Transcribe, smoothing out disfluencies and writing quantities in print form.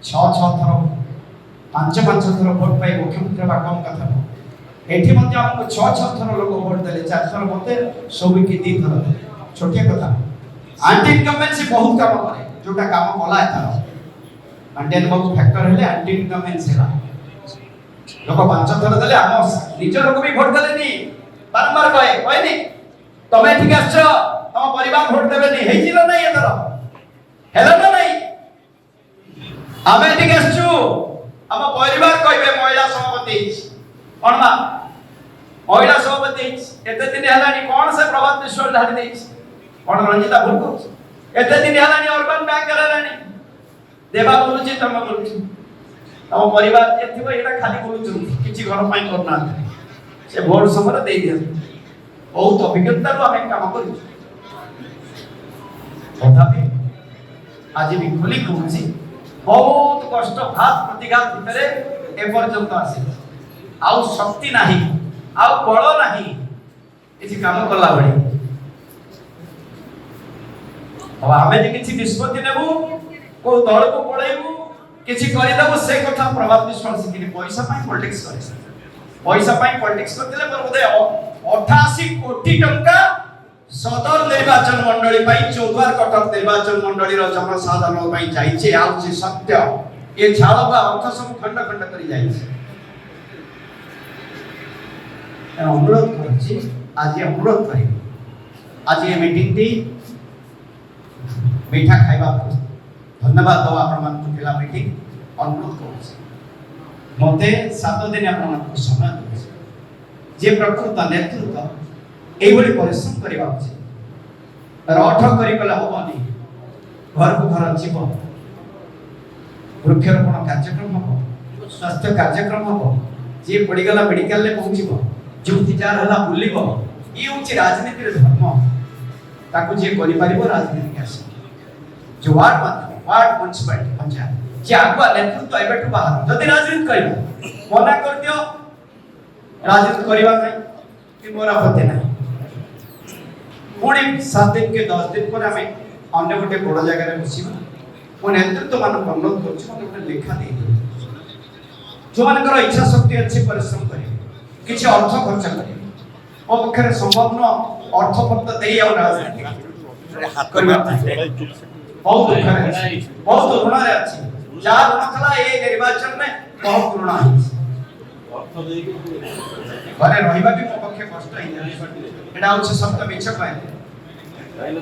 छह थर पांच थर भोट पाई मुख्यमंत्री बा कम कथा एठी मध्य हमको छह थर लोग भोट देले 4 थर मते सब की 2 थर देले छोटिया कथा एंटी इनकम्बेंसी बहुत काम करे जोटा काम कला एथार अंडेन बाबू फैक्टर हेले एंटी इनकम्बेंसी ला लोक 5 थर देले हम निज लोक भी भोट देले नी बारंबार कहे नी तमे ठीक आछो तम परिवार भोट देबे नी हेई जिलो नै एथर हेलो ना नहीं आमे ठीक आछू हम परिवार कहबे महिला सभापति कोन बा महिला सभापति एते दिन हलानी कोन से प्रभात मिश्र ढाडी देई कोन रंजिता भूल को एते दिन हलानी अर्बन बैंक करालानी देवा बोलुची तम बोलुची तम परिवार जे थिबो एटा खाली बोलुछु किछि घर पाई करना से भोट समय दे दिया बहुत अभिज्ञता रो हमें काम करू तथापि आज भी खुली कहूँ बहुत कष्ट घात प्रतिघात भितर एपर्यंत आसी आउ शक्ति नाही आउ बल नाही किसी काम कला बड़ी अब आमे जे किसी निष्पत्ति नेबू को दल को पळेबू किसी करि दबो से कथा प्रभाव विश्वास कि पैसा पाई पॉलिटिक्स करे पैसा पाई पॉलिटिक्स करथिले पर बोधे 88 कोटी टंका सदर निर्वाचन मंडली पाई चौद्वार कटक निर्वाचन मंडली रो जनसाधारण पाई जाईचे आउ जे सत्य ए झाड़बा अर्थ सब खंड खंड करी जाईचे अनुरोध करछि आज अनुरोध करी आज ये मीटिंग दी मीठा खाइबा धन्यवाद दवा आपण मान केला मीटिंग अनुरोध करछि मते 7 दिन आपण मान समय दे जे प्रकृत नेतृत्व एभली परिश्रम करबा उचित रठ करी कला होबनी घर को घर जीव वृक्षरोपण कार्यक्रम हो स्वास्थ्य कार्यक्रम हो जे पड़ी गला मेडिकल ले पहुंचीबो जुति जार हला बुलिबो ई उची राजनीति रे धर्म ताकू जे करि परिबो राजनीति के आसी जो वार्ड म्युनिसिपलिटी पंचायत जे आगवा नेतृत्व एबेठु बाहर जदि राजनीति करिबो मना कर दियो राजनीति करबा नै कि मोरा पते नै पुणी 7 दिन के 10 दिन पर हमें अन्य गोटे बड़ जगह बसिबा मो नेतृत्व मान अनुरोध करछि मते गोटे लेखा दे जो मानकर इच्छा शक्ति अच्छी परिश्रम करिवे किछि अर्थ खर्च करिवे ओ पखरे संभव न अर्थ पत्ता देई आ राजनीति करबा बहुत दुख ऋण रे अछि जा ऋण थला ए निर्वाचन में बहुत ऋण अछि अर्थ देई घरे रहिबा भी मो पखे कष्ट हिया एडा होछि सत्य मिछ कहे